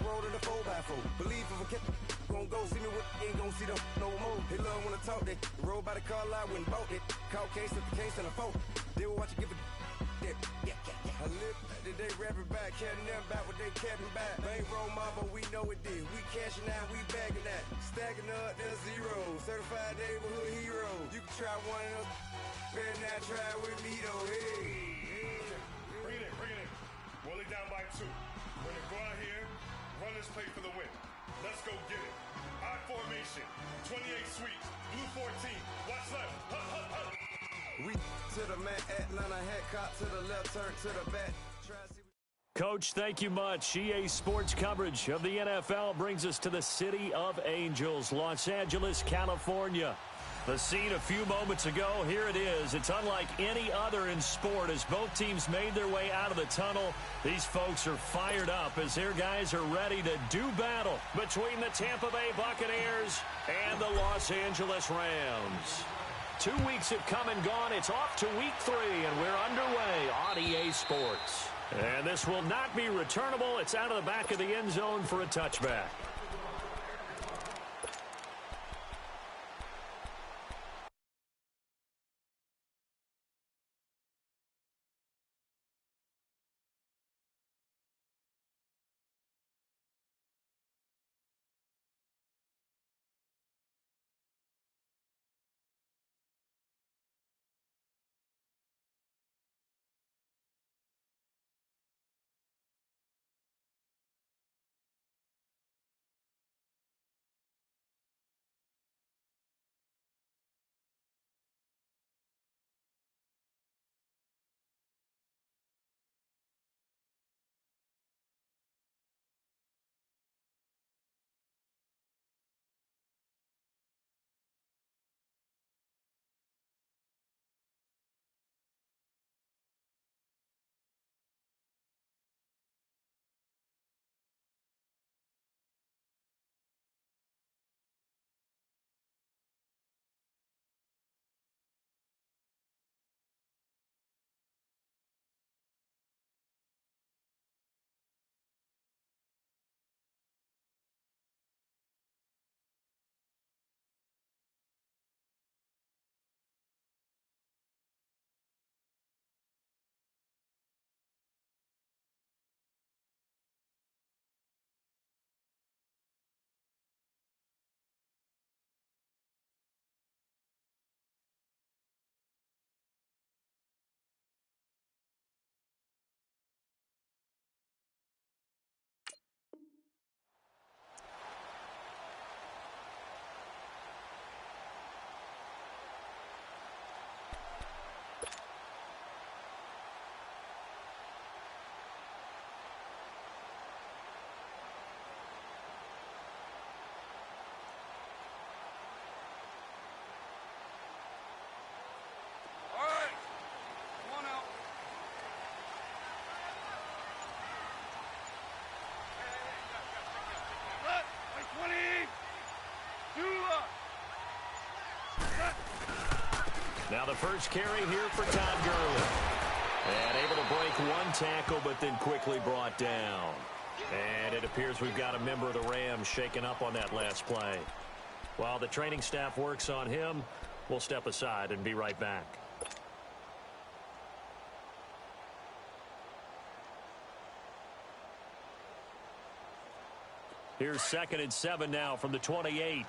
roll in the 4x4. Believe if a cat gon' go see me, what ain't gon' see them no more. They love when I talk, they roll by the car lot, went bought it. Caught case at the case and a phone. They will watch you give it. I live today rapping back, carrying them back what they capping back. Bankroll mama, we know it did. We cashing out, we bagging that. Stacking up, there's zero. Certified neighborhood hero. You can try one of those, better not try with me though. Hey. Bring it in. Roll it down by 2. We're gonna go out here, run this play for the win. Let's go get it. I formation, 28 sweeps, blue 14. Watch left. Hut. We to the man, Atlanta hat cop to the left, turn to the back. Coach, thank you much. EA Sports coverage of the NFL brings us to the City of Angels, Los Angeles, California. The scene a few moments ago, here it is. It's unlike any other in sport as both teams made their way out of the tunnel. These folks are fired up as their guys are ready to do battle between the Tampa Bay Buccaneers and the Los Angeles Rams. 2 weeks have come and gone. It's off to week 3, and we're underway on EA Sports. And this will not be returnable. It's out of the back of the end zone for a touchback. Now the first carry here for Todd Gurley. And able to break one tackle, but then quickly brought down. And it appears we've got a member of the Rams shaken up on that last play. While the training staff works on him, we'll step aside and be right back. Here's 2nd and 7 now from the 28.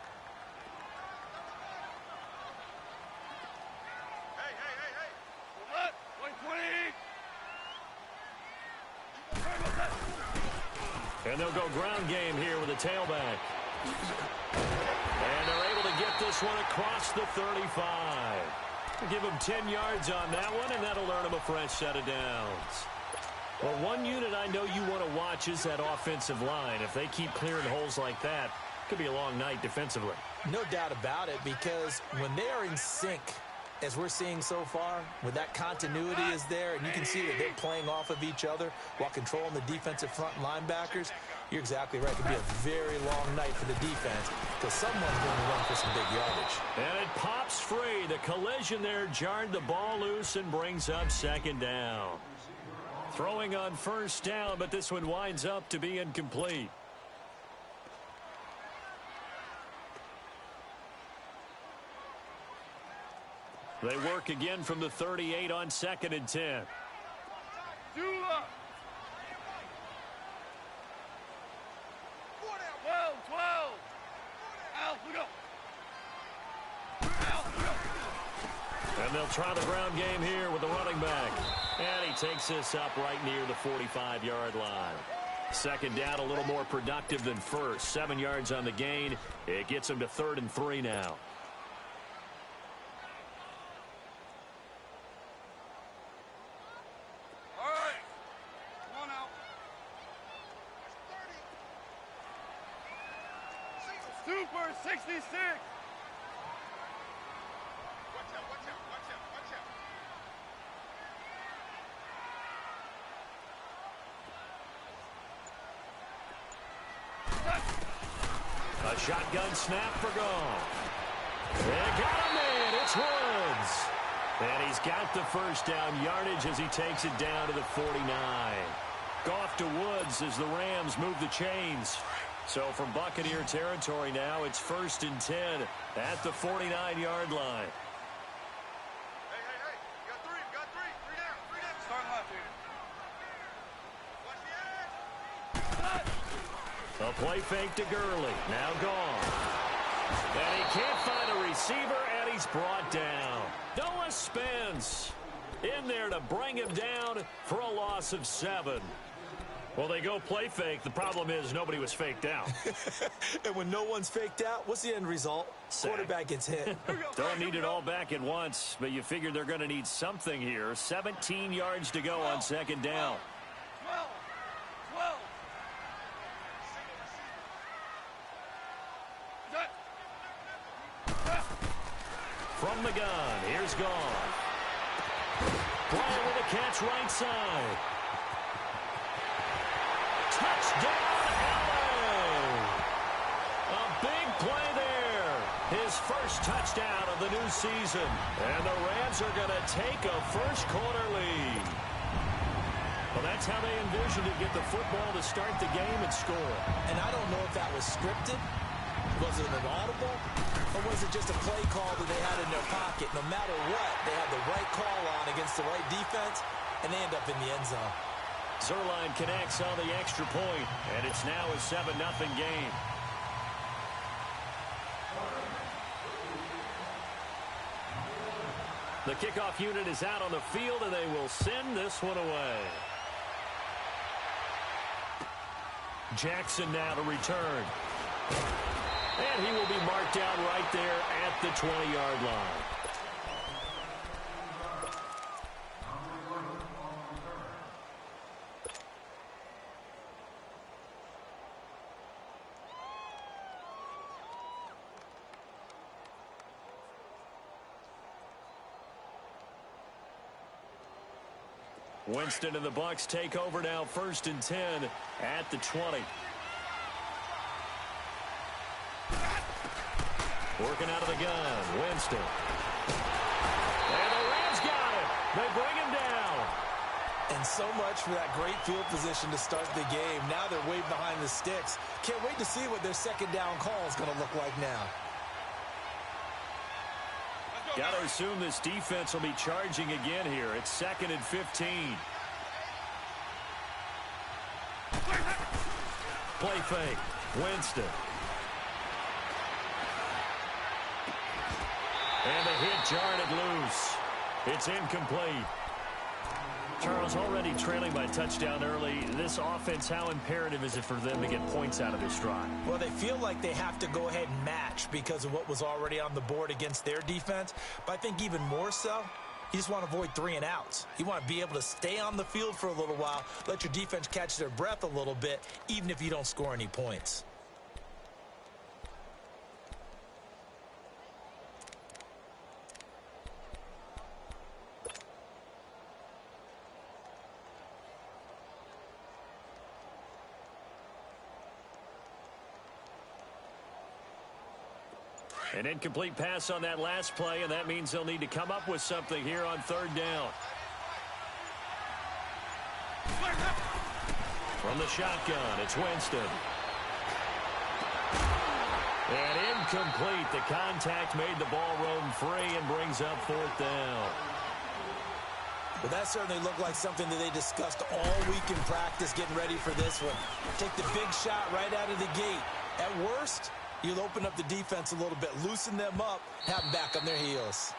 And they'll go ground game here with a tailback. And they're able to get this one across the 35. Give them 10 yards on that one, and that'll earn them a fresh set of downs. Well, one unit I know you want to watch is that offensive line. If they keep clearing holes like that, it could be a long night defensively. No doubt about it, because when they are in sync, as we're seeing so far, when that continuity is there and you can see that they're playing off of each other while controlling the defensive front linebackers, you're exactly right. It could be a very long night for the defense because someone's going to run for some big yardage. And it pops free. The collision there jarred the ball loose and brings up 2nd down. Throwing on 1st down, but this one winds up to be incomplete. They work again from the 38 on 2nd and 10. 12. Out, we go. And they'll try the ground game here with the running back. And he takes this up right near the 45-yard line. 2nd down, a little more productive than first. 7 yards on the gain. It gets him to 3rd and 3 now. All right. Come on out. Super 66. A shotgun snap for Goff. They got him in. It's Woods. And he's got the first down yardage as he takes it down to the 49. Goff to Woods as the Rams move the chains. So from Buccaneer territory now, it's 1st and 10 at the 49-yard line. Hey. You got three. Three down. Start left here. Watch the edge. A play fake to Gurley. Now gone. And he can't find a receiver, and he's brought down. Noah Spence in there to bring him down for a loss of 7. Well, they go play fake. The problem is nobody was faked out. And when no one's faked out, what's the end result? Sack. Quarterback gets hit. Don't need it all back at once, but you figure they're going to need something here. 17 yards to go on 2nd down. 12. From the gun, here's Goff. Bryant with a catch right side. Touchdown, LA! A big play there. His first touchdown of the new season. And the Rams are going to take a first-quarter lead. Well, that's how they envisioned it, get the football to start the game and score. And I don't know if that was scripted. Was it an audible? Or was it just a play call that they had in their pocket? No matter what, they had the right call on against the right defense, and they end up in the end zone. Zerline connects on the extra point, and it's now a 7-0 game. The kickoff unit is out on the field, and they will send this one away. Jackson now to return. And he will be marked down right there at the 20-yard line. Winston and the Bucs take over now, 1st and 10 at the 20. Working out of the gun, Winston. And the Rams got it. They bring him down. And so much for that great field position to start the game. Now they're way behind the sticks. Can't wait to see what their 2nd down call is going to look like now. Got to assume this defense will be charging again here. It's 2nd and 15. Play fake. Winston. And the hit jarred it loose. It's incomplete. Charles, already trailing by touchdown early. This offense, how imperative is it for them to get points out of this drive? Well, they feel like they have to go ahead and match because of what was already on the board against their defense. But I think even more so, you just want to avoid 3 and outs. You want to be able to stay on the field for a little while, let your defense catch their breath a little bit, even if you don't score any points. An incomplete pass on that last play, and that means they'll need to come up with something here on 3rd down. From the shotgun, it's Winston. And incomplete. The contact made the ball roam free and brings up 4th down. Well, that certainly looked like something that they discussed all week in practice getting ready for this one. Take the big shot right out of the gate. At worst, you'll open up the defense a little bit, loosen them up, have them back on their heels.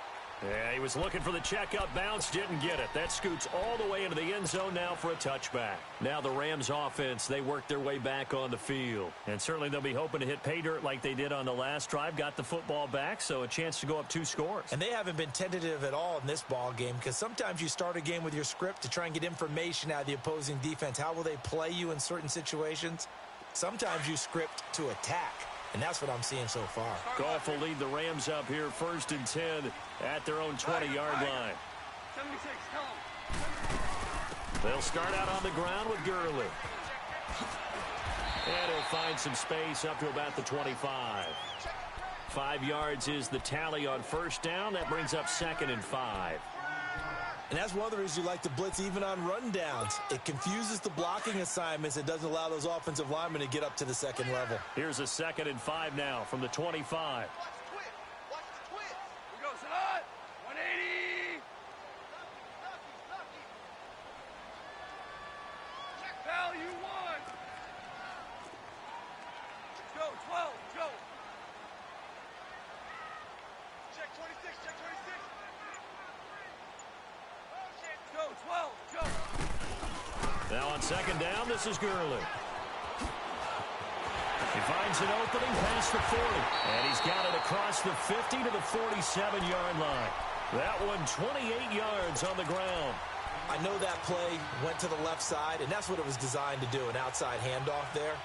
Yeah, he was looking for the checkup bounce, didn't get it. That scoots all the way into the end zone now for a touchback. Now the Rams offense, they work their way back on the field. And certainly they'll be hoping to hit pay dirt like they did on the last drive. Got the football back, so a chance to go up 2 scores. And they haven't been tentative at all in this ball game because sometimes you start a game with your script to try and get information out of the opposing defense. How will they play you in certain situations? Sometimes you script to attack. And that's what I'm seeing so far. Goff will lead the Rams up here 1st and 10 at their own 20-yard line. 76, tell him. They'll start out on the ground with Gurley. And he'll find some space up to about the 25. 5 yards is the tally on 1st down. That brings up 2nd and 5. And that's one of the reasons you like to blitz even on rundowns. It confuses the blocking assignments. It doesn't allow those offensive linemen to get up to the 2nd level. Here's a 2nd and 5 now from the 25. Watch the twist. Here goes Sadat. 180. Check value 1. Go, 12. Go. Check 26. Check 26. Go, 12, go. Now on 2nd down, this is Gurley. He finds an opening past the 40. And he's got it across the 50 to the 47-yard line. That one 28 yards on the ground. I know that play went to the left side, and that's what it was designed to do, an outside handoff there.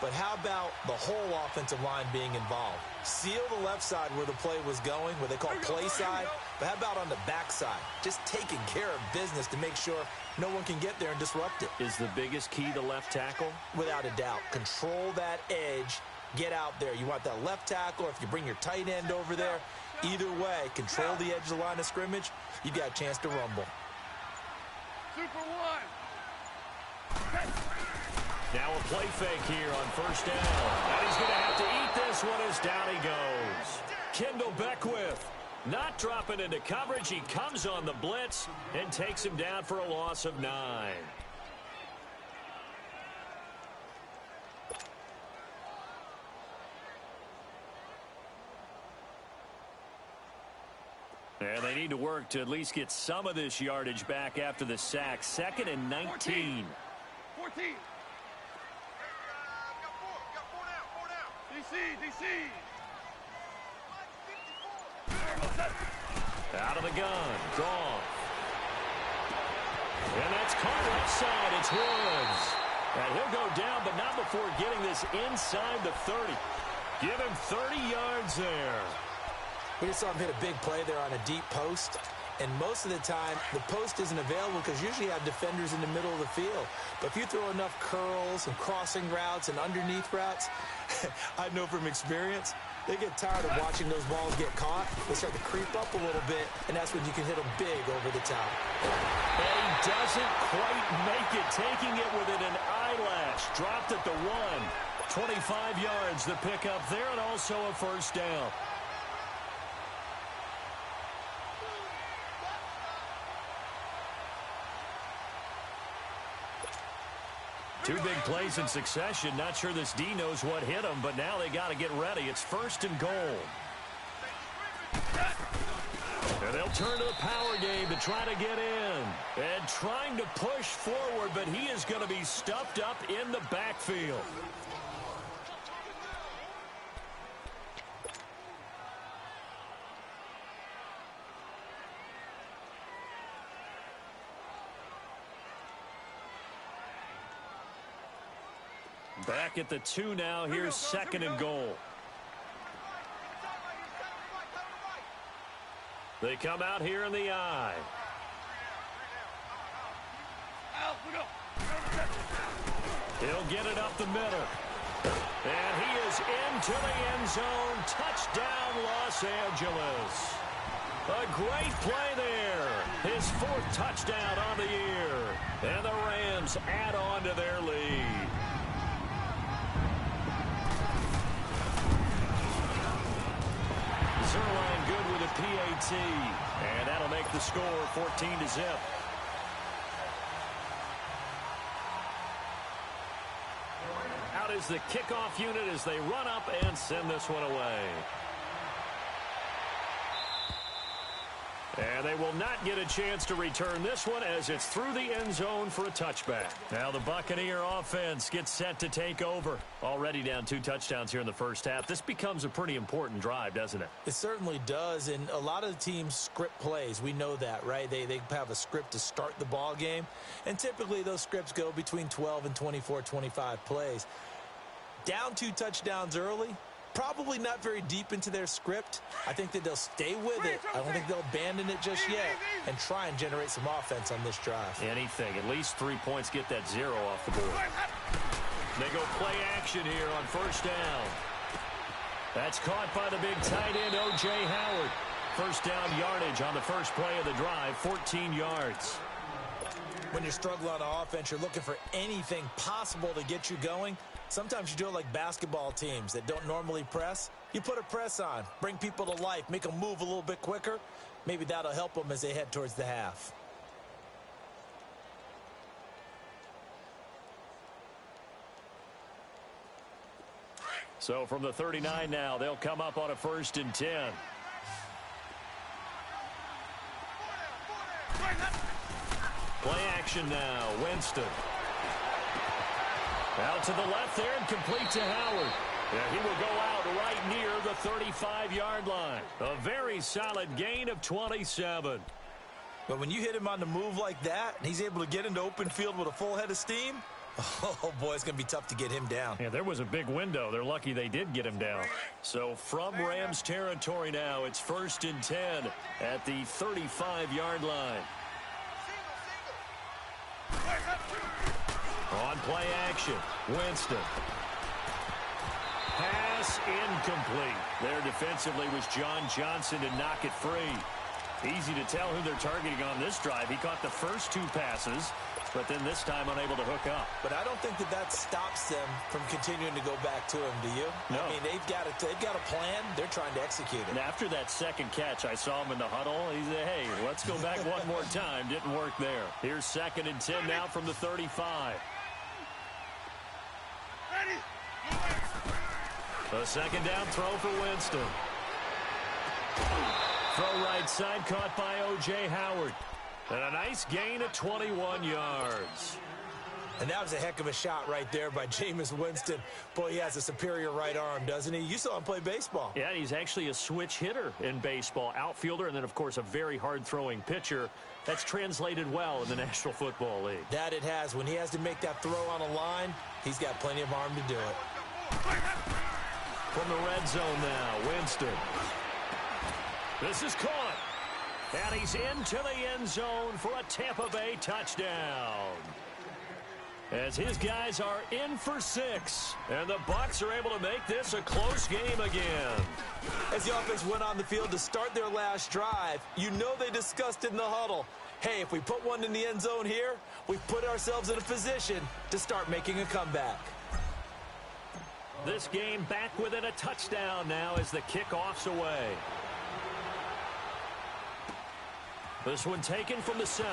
But how about the whole offensive line being involved? Seal the left side where the play was going, what they call play side. But how about on the back side? Just taking care of business to make sure no one can get there and disrupt it. Is the biggest key the left tackle? Without a doubt. Control that edge. Get out there. You want that left tackle, or if you bring your tight end over there, either way, control the edge of the line of scrimmage, you got a chance to rumble. Super 1. Now a play fake here on 1st down. And he's going to have to eat this one as down he goes. Kendall Beckwith not dropping into coverage. He comes on the blitz and takes him down for a loss of 9. And they need to work to at least get some of this yardage back after the sack. 2nd and 19. 14. DC. Out of the gun. Goff. And that's caught offside. It's Woods. And he'll go down, but not before getting this inside the 30. Give him 30 yards there. We just saw him hit a big play there on a deep post. And most of the time, the post isn't available because usually you have defenders in the middle of the field. But if you throw enough curls and crossing routes and underneath routes, I know from experience, they get tired of watching those balls get caught. They start to creep up a little bit, and that's when you can hit them big over the top. And he doesn't quite make it, taking it within an eyelash. Dropped at the 1. 25 yards the pickup there, and also a 1st down. Two big plays in succession. Not sure this D knows what hit him, but now they got to get ready. It's 1st and goal. And they'll turn to the power game to try to get in. And trying to push forward, but he is going to be stuffed up in the backfield. Back at the 2 now. Here's 2nd and goal. They come out here in the I. He'll get it up the middle. And he is into the end zone. Touchdown, Los Angeles. A great play there. His 4th touchdown on the year. And the Rams add on to their lead. a PAT. And that'll make the score 14-0. Out is the kickoff unit as they run up and send this one away. And they will not get a chance to return this one as it's through the end zone for a touchback. Now the Buccaneer offense gets set to take over. Already down 2 touchdowns here in the first half. This becomes a pretty important drive, doesn't it? It certainly does, and a lot of the teams script plays. We know that, right? They have a script to start the ball game, and typically those scripts go between 12 and 24, 25 plays. Down 2 touchdowns early, probably not very deep into their script. I think that they'll stay with it. I don't think they'll abandon it just yet and try and generate some offense on this drive. Anything. At least 3 points, get that 0 off the board. They go play action here on first down. That's caught by the big tight end, O.J. Howard. First down yardage on the first play of the drive, 14 yards. When you're struggling on offense, you're looking for anything possible to get you going. Sometimes you do it like basketball teams that don't normally press. You put a press on, bring people to life, make them move a little bit quicker. Maybe that'll help them as they head towards the half. So from the 39 now, they'll come up on a 1st and 10. Play action now, Winston. Out to the left there and complete to Howard. Yeah, he will go out right near the 35-yard line. A very solid gain of 27. But when you hit him on the move like that, and he's able to get into open field with a full head of steam, oh, boy, it's going to be tough to get him down. Yeah, there was a big window. They're lucky they did get him down. So from Rams territory now, it's 1st and 10 at the 35-yard line. On play action, Winston. Pass incomplete. There defensively was John Johnson to knock it free. Easy to tell who they're targeting on this drive. He caught the first 2 passes, but then this time unable to hook up. But I don't think that stops them from continuing to go back to him, do you? No. I mean, they've got a plan. They're trying to execute it. And after that second catch, I saw him in the huddle. He said, hey, let's go back one more time. Didn't work there. Here's 2nd and 10 now from the 35. A second down throw for Winston. Throw right side caught by O.J. Howard. And a nice gain of 21 yards. And that was a heck of a shot right there by Jameis Winston. Boy, he has a superior right arm, doesn't he? You saw him play baseball. Yeah, he's actually a switch hitter in baseball. Outfielder and then, of course, a very hard-throwing pitcher. That's translated well in the National Football League. That it has. When he has to make that throw on a line, he's got plenty of arm to do it. From the red zone now, Winston. This is caught. And he's into the end zone for a Tampa Bay touchdown. As his guys are in for 6. And the Bucs are able to make this a close game again. As the offense went on the field to start their last drive, you know they discussed in the huddle, hey, if we put one in the end zone here, we put ourselves in a position to start making a comeback. This game back within a touchdown now as the kickoff's away. This one taken from the 7.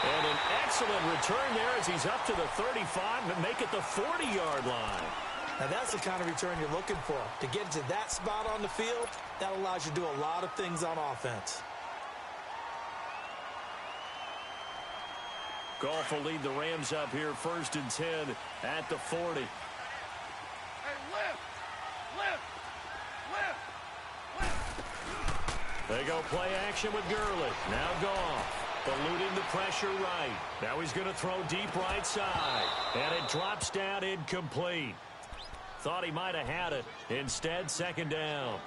And an excellent return there as he's up to the 35 and make it the 40-yard line. Now that's the kind of return you're looking for. To get to that spot on the field, that allows you to do a lot of things on offense. Goff will lead the Rams up here 1st and 10 at the 40. Hey, lift! They go play action with Gurley. Now Goff. Eluding the pressure right. Now he's going to throw deep right side. And it drops down incomplete. Thought he might have had it. Instead, 2nd down.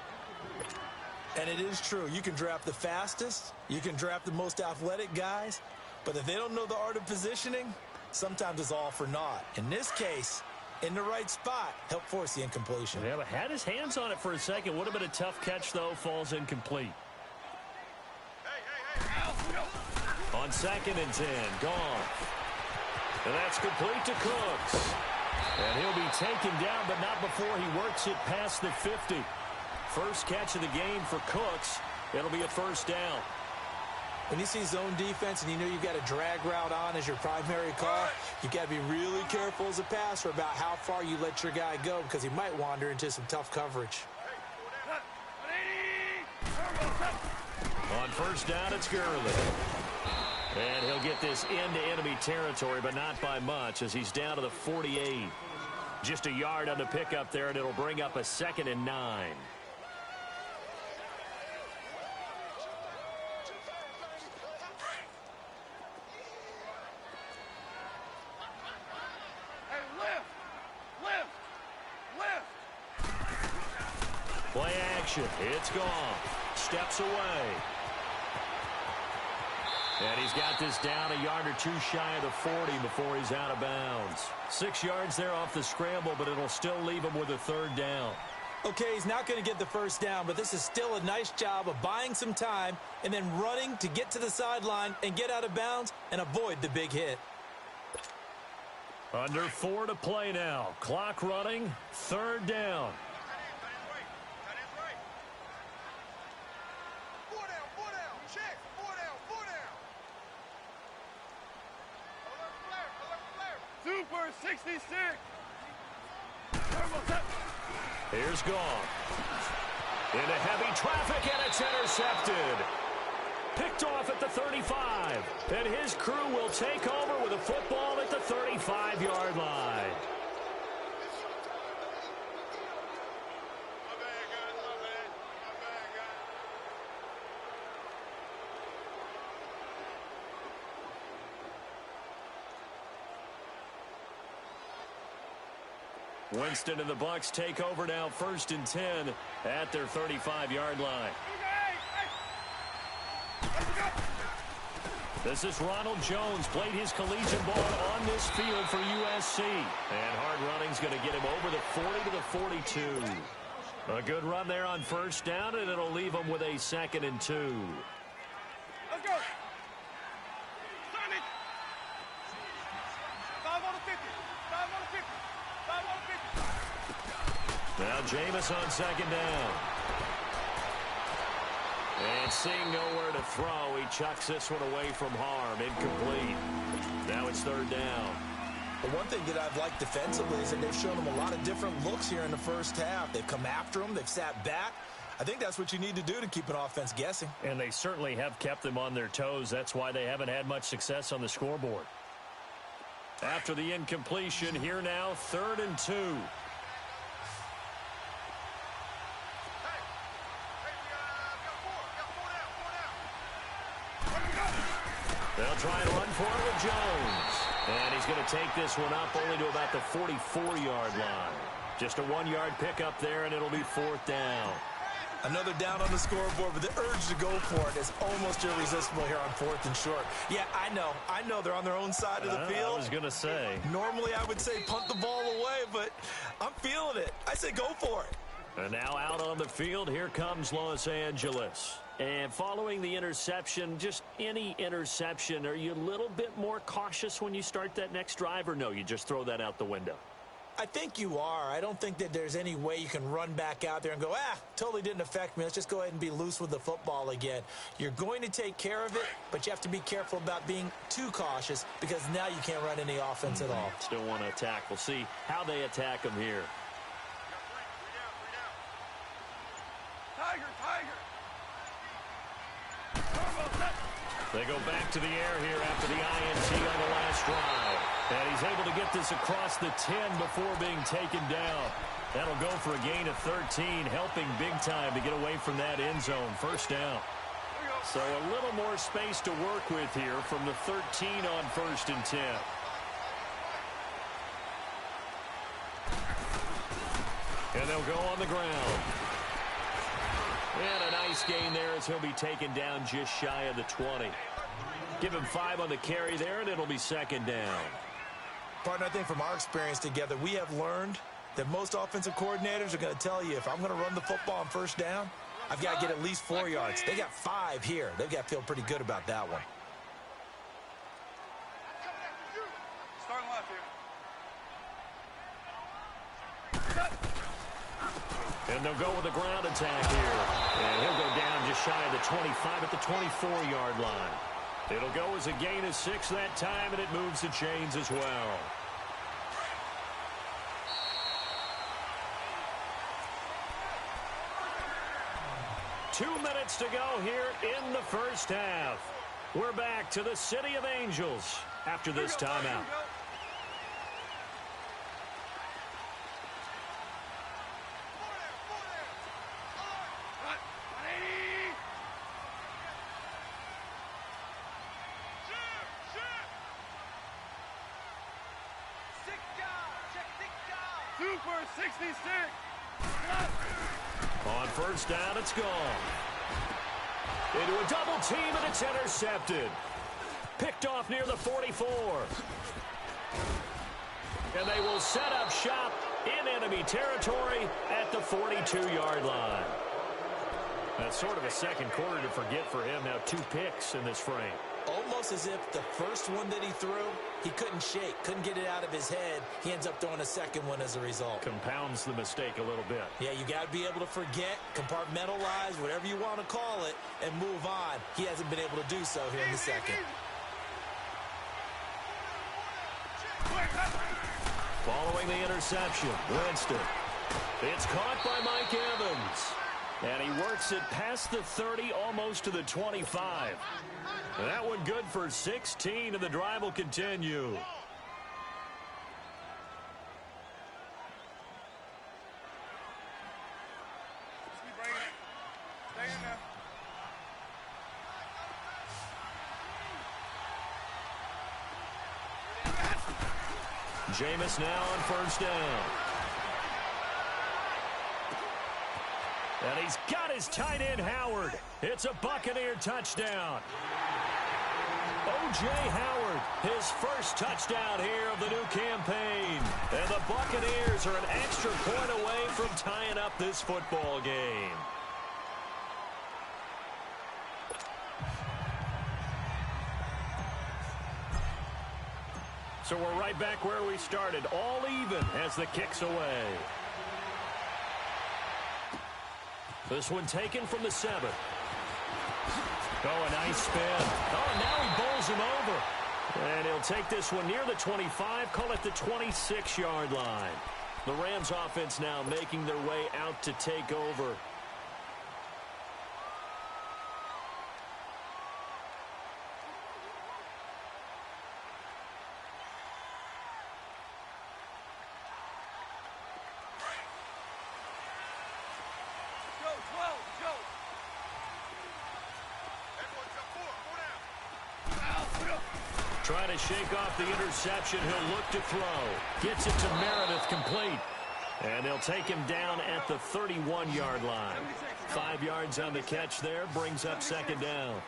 And it is true. You can draft the fastest. You can draft the most athletic guys. But if they don't know the art of positioning, sometimes it's all for naught. In this case, in the right spot, help force the incompletion. Yeah, but had his hands on it for a second. Would have been a tough catch, though. Falls incomplete. On 2nd and 10, Goff. And that's complete to Cooks. And he'll be taken down, but not before he works it past the 50. First catch of the game for Cooks. It'll be a first down. When you see zone defense and you know you've got a drag route on as your primary call, you've got to be really careful as a passer about how far you let your guy go because he might wander into some tough coverage. On first down, it's Gurley. And he'll get this into enemy territory, but not by much as he's down to the 48. Just a yard on the pickup there, and it'll bring up a 2nd and 9. Play action. It's gone. Steps away. And he's got this down a yard or two shy of the 40 before he's out of bounds. 6 yards there off the scramble, but it'll still leave him with a 3rd down. Okay, he's not going to get the first down, but this is still a nice job of buying some time and then running to get to the sideline and get out of bounds and avoid the big hit. Under 4 to play now. Clock running. 3rd down. Super 66. Here's Gone. Into heavy traffic, and it's intercepted. Picked off at the 35. And his crew will take over with a football at the 35-yard line. Winston and the Bucs take over now, 1st and 10 at their 35-yard line. This is Ronald Jones, played his collegiate ball on this field for USC. And hard running's going to get him over the 40 to the 42. A good run there on 1st down, and it'll leave him with a 2nd and 2. Let's go. 5 on the 50. 5 on the 50. 5 on the 50. Now Jameis on 2nd down. And seeing nowhere to throw, he chucks this one away from harm. Incomplete. Now it's 3rd down. But one thing that I've liked defensively is that they've shown him a lot of different looks here in the first half. They've come after him. They've sat back. I think that's what you need to do to keep an offense guessing. And they certainly have kept them on their toes. That's why they haven't had much success on the scoreboard. After the incompletion, here now, 3rd and 2. They'll try and run for it with Jones. And he's going to take this one up only to about the 44-yard line. Just a 1-yard pickup there, and it'll be 4th down. Another down on the scoreboard, but the urge to go for it is almost irresistible here on 4th and short. Yeah, I know they're on their own side of the field. I was going to say. Normally I would say punt the ball away, but I'm feeling it. I say go for it. And now out on the field, here comes Los Angeles. And following the interception, just any interception, are you a little bit more cautious when you start that next drive, or no, you just throw that out the window? I think you are. I don't think that there's any way you can run back out there and go, totally didn't affect me. Let's just go ahead and be loose with the football again. You're going to take care of it, but you have to be careful about being too cautious because now you can't run any offense at all. Still want to attack. We'll see how they attack them here. Tiger. They go back to the air here after the INT on the last drive. And he's able to get this across the 10 before being taken down. That'll go for a gain of 13, helping big time to get away from that end zone. 1st down. So a little more space to work with here from the 13 on 1st and 10. And they'll go on the ground. And a nice gain there as he'll be taken down just shy of the 20. Give him 5 on the carry there, and it'll be 2nd down. Partner, I think from our experience together, we have learned that most offensive coordinators are going to tell you if I'm going to run the football on 1st down, I've got to get at least 4 yards. They got 5 here. They've got to feel pretty good about that one. Starting left here. And they'll go with a ground attack here. And he'll go down just shy of the 25 at the 24-yard line. It'll go as a gain of 6 that time, and it moves the chains as well. Two minutes to go here in the first half. We're back to the City of Angels after this timeout. Super 66. On first down, it's gone. Into a double team, and it's intercepted. Picked off near the 44. And they will set up shop in enemy territory at the 42-yard line. That's sort of a second quarter to forget for him. Now 2 picks in this frame. Almost as if the first one that he threw, he couldn't shake, couldn't get it out of his head. He ends up throwing a second one as a result. Compounds the mistake a little bit. Yeah, you got to be able to forget, compartmentalize, whatever you want to call it, and move on. He hasn't been able to do so here in the second. Following the interception, Winston. It's caught by Mike Evans. And he works it past the 30, almost to the 25. That one good for 16, and the drive will continue. Jameis now on first down. And he's got his tight end, Howard. It's a Buccaneer touchdown. O.J. Howard, his first touchdown here of the new campaign. And the Buccaneers are an extra point away from tying up this football game. So we're right back where we started, all even as the kick's away. This one taken from the 7. Oh, a nice spin. Oh, now he bowls him over. And he'll take this one near the 25, call it the 26-yard line. The Rams offense now making their way out to take over. Trying to shake off the interception. He'll look to throw. Gets it to Meredith, complete. And they'll take him down at the 31-yard line. 5 yards on the catch there. Brings up second down.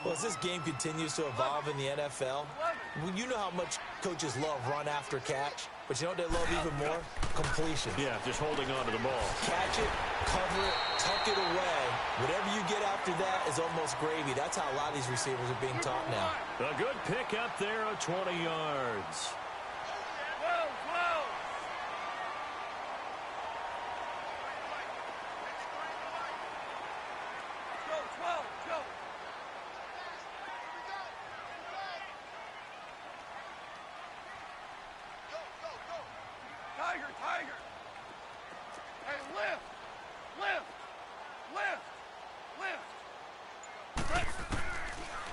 Well, as this game continues to evolve in the NFL, you know how much coaches love run after catch. But you know what they love even more? Completion. Yeah, just holding on to the ball. Catch it, cover it, tuck it away. Whatever you get after that is almost gravy. That's how a lot of these receivers are being taught now. A good pick up there of 20 yards.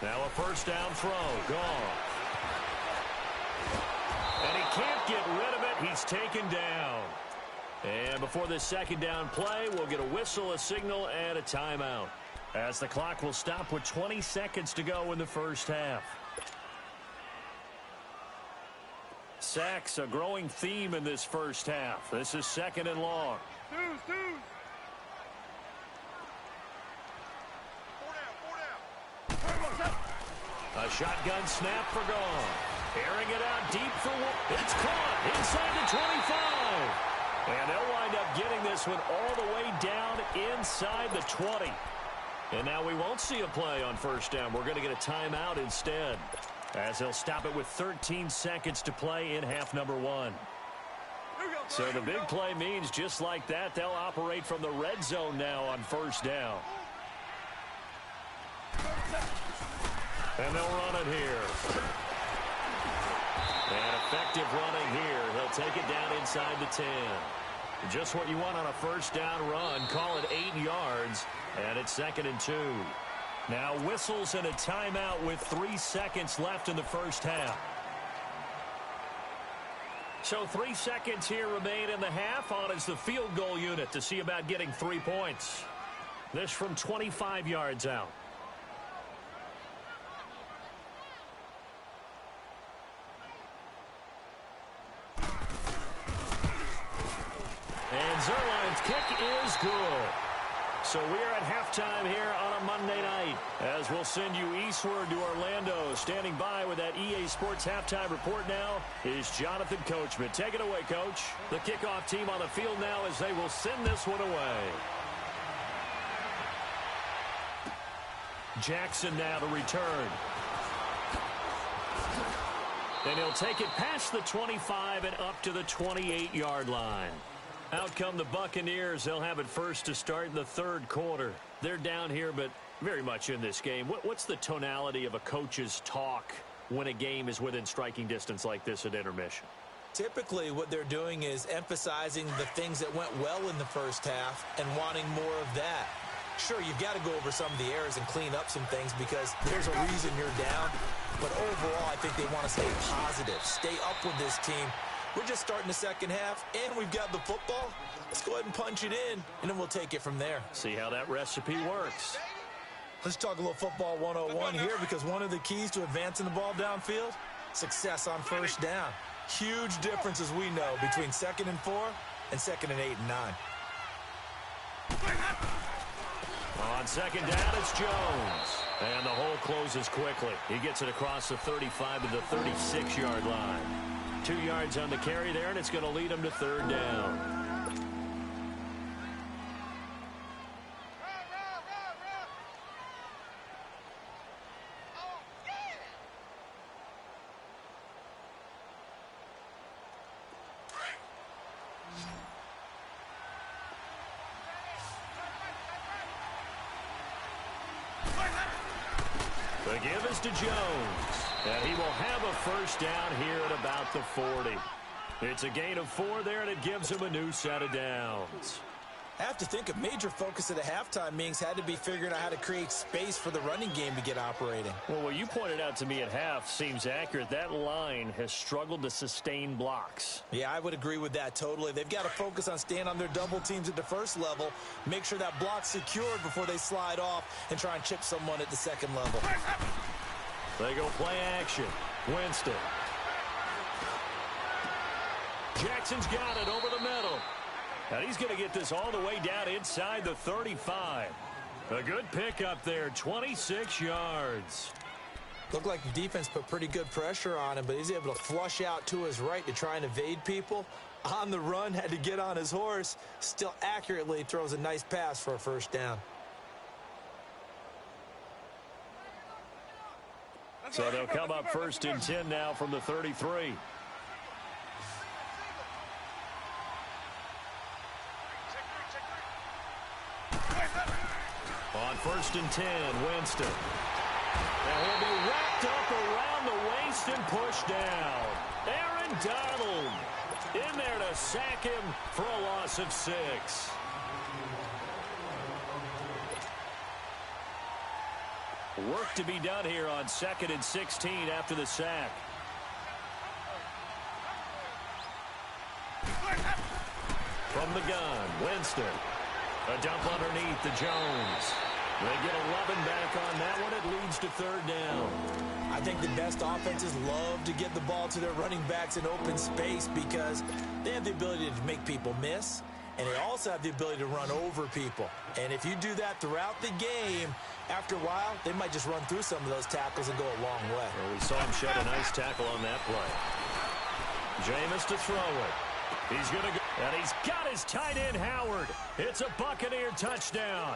Now a first down throw, gone. And he can't get rid of it. He's taken down. And before this second down play, we'll get a whistle, a signal, and a timeout. As the clock will stop with 20 seconds to go in the first half. Sacks, a growing theme in this first half. This is second and long. A shotgun snap for gone. Airing it out deep for one. It's caught inside the 25. And they'll wind up getting this one all the way down inside the 20. And now we won't see a play on first down. We're going to get a timeout instead, as he'll stop it with 13 seconds to play in half number 1. So the big play means just like that, they'll operate from the red zone now on first down. And they'll run it here. And effective running here. He'll take it down inside the 10. Just what you want on a first down run. Call it 8 yards. And it's 2nd and 2. Now whistles and a timeout with 3 seconds left in the first half. So 3 seconds here remain in the half. On is the field goal unit to see about getting 3 points. This from 25 yards out. And Zerline's kick is good. So we're at halftime here on a Monday night, as we'll send you eastward to Orlando. Standing by with that EA Sports halftime report now is Jonathan Coachman. Take it away, Coach. The kickoff team on the field now as they will send this one away. Jackson now to return. And he'll take it past the 25 and up to the 28-yard line. Out come the Buccaneers. They'll have it first to start in the third quarter. They're down here, but very much in this game. What's the tonality of a coach's talk when a game is within striking distance like this at intermission? Typically, what they're doing is emphasizing the things that went well in the first half and wanting more of that. Sure, you've got to go over some of the errors and clean up some things because there's a reason you're down. But overall, I think they want to stay positive, stay up with this team. We're just starting the second half, and we've got the football. Let's go ahead and punch it in, and then we'll take it from there. See how that recipe works. Let's talk a little football 101 here, because one of the keys to advancing the ball downfield, success on first down. Huge difference, as we know, between 2nd and 4 and 2nd and 8 and 9. On second down, it's Jones. And the hole closes quickly. He gets it across the 35 to the 36-yard line. 2 yards on the carry there, and it's going to lead him to third down. The give is to Jones, and he will have a first down here at about the 40. It's a gain of 4 there, and it gives him a new set of downs. I have to think a major focus at the halftime meetings had to be figuring out how to create space for the running game to get operating. Well, what you pointed out to me at half seems accurate. That line has struggled to sustain blocks. Yeah, I would agree with that totally. They've got to focus on staying on their double teams at the first level, make sure that block's secured before they slide off and try and chip someone at the second level. They go play action. Winston. Jackson's got it over the middle. And he's going to get this all the way down inside the 35. A good pickup there, 26 yards. Looked like the defense put pretty good pressure on him, but he's able to flush out to his right to try and evade people. On the run, had to get on his horse. Still accurately throws a nice pass for a first down. So they'll come up first and 10 now from the 33. On first and 10, Winston. And he'll be wrapped up around the waist and pushed down. Aaron Donald in there to sack him for a loss of 6. Work to be done here on 2nd and 16 after the sack. From the gun, Winston. A dump underneath to Jones. They get 11 back on that one. It leads to third down. I think the best offenses love to get the ball to their running backs in open space because they have the ability to make people miss, and they also have the ability to run over people. And if you do that throughout the game, after a while, they might just run through some of those tackles and go a long way. Well, we saw him shed a nice tackle on that play. Jameis to throw it. He's going to go, and he's got his tight end, Howard. It's a Buccaneer touchdown.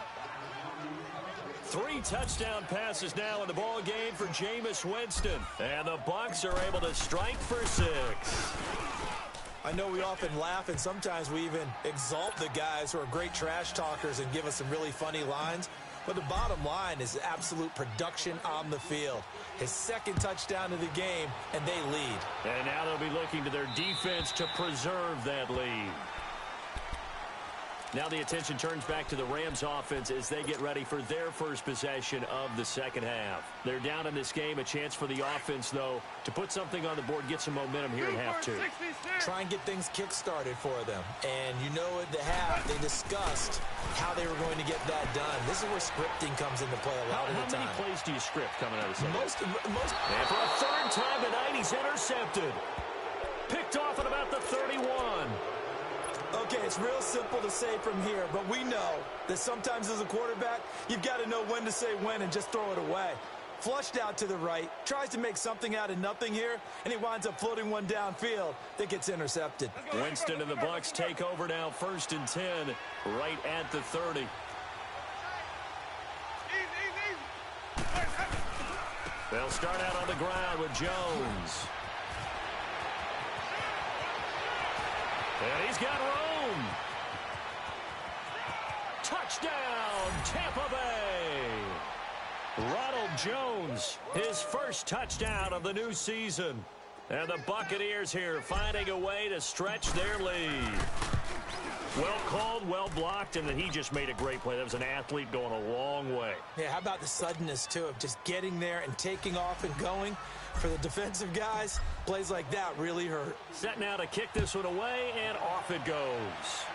3 touchdown passes now in the ball game for Jameis Winston. And the Bucs are able to strike for 6. I know we often laugh, and sometimes we even exalt the guys who are great trash talkers and give us some really funny lines. But the bottom line is absolute production on the field. His second touchdown of the game, and they lead. And now they'll be looking to their defense to preserve that lead. Now the attention turns back to the Rams offense as they get ready for their first possession of the second half. They're down in this game. A chance for the offense, though, to put something on the board, get some momentum here in half two. Try and get things kick-started for them. And you know at the half, they discussed how they were going to get that done. This is where scripting comes into play a lot of the time. How many plays do you script coming out of the second? Most. And for a third time tonight, he's intercepted. Picked off at about the 31. Okay, it's real simple to say from here, but we know that sometimes as a quarterback, you've got to know when to say when and just throw it away. Flushed out to the right, tries to make something out of nothing here, and he winds up floating one downfield that gets intercepted. Winston and the Bucs take over now, 1st and 10, right at the 30. They'll start out on the ground with Jones. And he's got room. Touchdown, Tampa Bay. Ronald Jones, his first touchdown of the new season. And the Buccaneers here finding a way to stretch their lead. Well called, well blocked, and then he just made a great play. That was an athlete going a long way. Yeah, how about the suddenness, too, of just getting there and taking off and going? For the defensive guys, plays like that really hurt. Set now to kick this one away, and off it goes.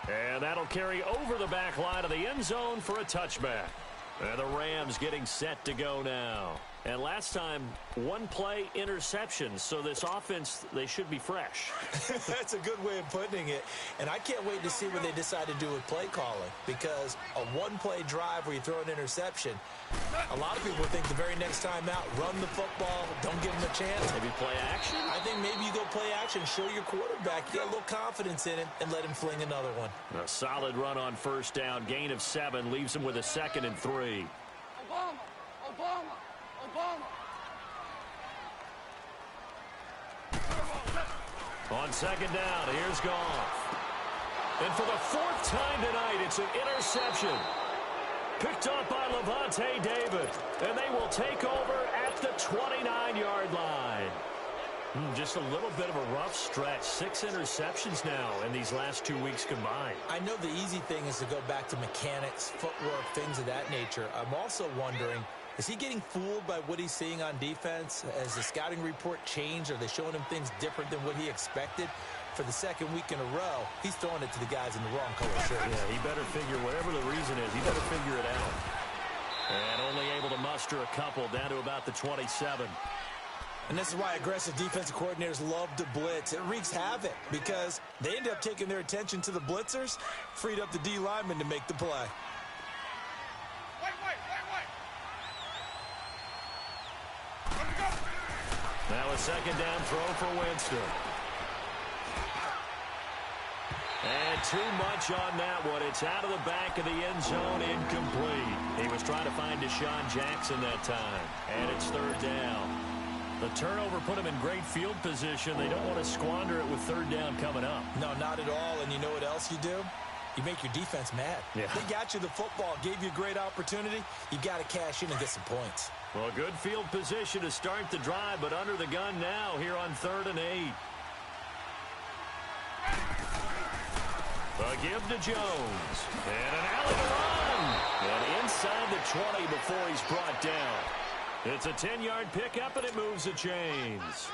And that'll carry over the back line of the end zone for a touchback. And the Rams getting set to go now. And last time, one play interception. So this offense, they should be fresh. That's a good way of putting it. And I can't wait to see what they decide to do with play calling. Because a one-play drive where you throw an interception, a lot of people think the very next time out, run the football, don't give them a chance. Maybe play action? I think maybe you go play action, show your quarterback, you got a little confidence in him, and let him fling another one. A solid run on first down, gain of 7, leaves him with a 2nd and 3. Obama. On 2nd down, here's Goff. And for the 4th time tonight, it's an interception. Picked up by Levante David. And they will take over at the 29-yard line. Just a little bit of a rough stretch. 6 interceptions now in these last 2 weeks combined. I know the easy thing is to go back to mechanics, footwork, things of that nature. I'm also wondering, is he getting fooled by what he's seeing on defense? Has the scouting report changed? Are they showing him things different than what he expected? For the 2nd week in a row, he's throwing it to the guys in the wrong color shirt. Yeah, he better figure, whatever the reason is, he better figure it out. And only able to muster a couple down to about the 27. And this is why aggressive defensive coordinators love to blitz. It wreaks havoc because they end up taking their attention to the blitzers, freed up the D lineman to make the play. Now a 2nd down throw for Winston. And too much on that one. It's out of the back of the end zone, incomplete. He was trying to find Deshaun Jackson that time. And it's 3rd down. The turnover put him in great field position. They don't want to squander it with 3rd down coming up. No, not at all. And you know what else you do? You make your defense mad. Yeah. They got you the football, gave you a great opportunity. You got to cash in and get some points. Well, good field position to start the drive, but under the gun now here on 3rd and 8. A give to Jones. And an alley to run. And inside the 20 before he's brought down. It's a 10-yard pickup, and it moves the chains.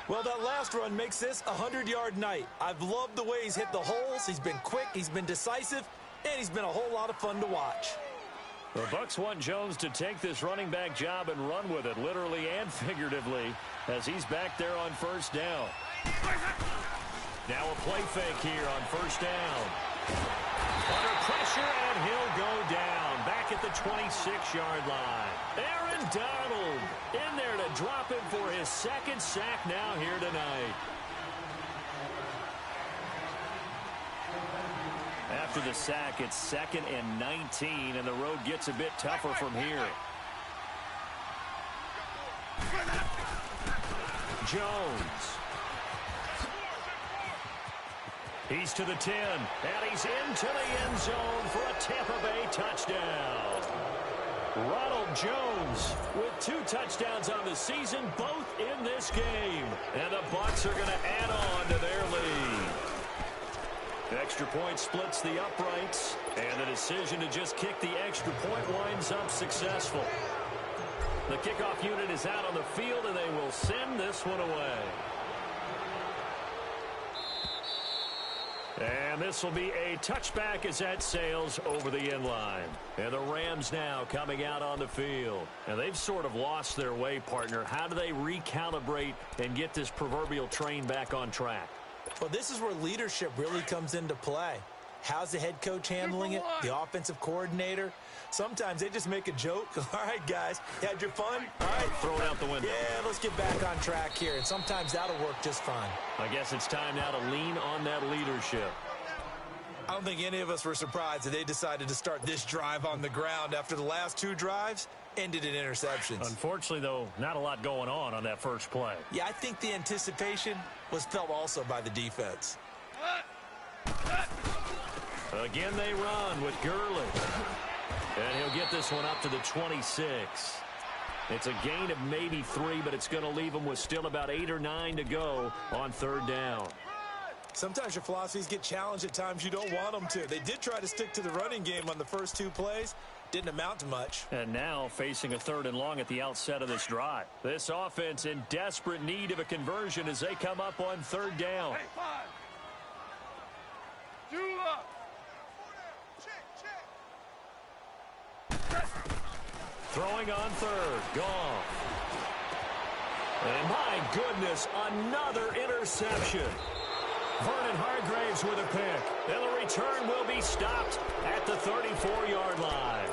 Well, that last run makes this a 100-yard night. I've loved the way he's hit the holes. He's been quick, he's been decisive, and he's been a whole lot of fun to watch. The Bucs want Jones to take this running back job and run with it, literally and figuratively, as he's back there on 1st down. Now a play fake here on 1st down. Under pressure, and he'll go down back at the 26-yard line. Aaron Donald in there to drop him for his 2nd sack now here tonight. After the sack, it's 2nd and 19, and the road gets a bit tougher from here. Jones. He's to the 10, and he's into the end zone for a Tampa Bay touchdown. Ronald Jones with 2 touchdowns on the season, both in this game. And the Bucs are going to add on to their lead. Extra point splits the uprights, and the decision to just kick the extra point winds up successful. The kickoff unit is out on the field, and they will send this one away. And this will be a touchback as that sails over the end line. And the Rams now coming out on the field. And they've sort of lost their way, partner. How do they recalibrate and get this proverbial train back on track? Well, this is where leadership really comes into play. How's the head coach handling it? The offensive coordinator? Sometimes they just make a joke. All right, guys, you had your fun? All right. Throw it out the window. Yeah, let's get back on track here. And sometimes that'll work just fine. I guess it's time now to lean on that leadership. I don't think any of us were surprised that they decided to start this drive on the ground after the last 2 drives ended in interceptions. Unfortunately, though, not a lot going on that first play. Yeah, I think the anticipation was felt also by the defense. Again, they run with Gurley. And he'll get this one up to the 26. It's a gain of maybe 3, but it's going to leave him with still about 8 or 9 to go on 3rd down. Sometimes your philosophies get challenged at times you don't want them to. They did try to stick to the running game on the first 2 plays. Didn't amount to much. And now facing a 3rd and long at the outset of this drive. This offense in desperate need of a conversion as they come up on 3rd down. Hey, 5. Do up. Throwing on 3rd. Gone. And my goodness, another interception. Vernon Hargreaves with a pick. And the return will be stopped at the 34-yard line.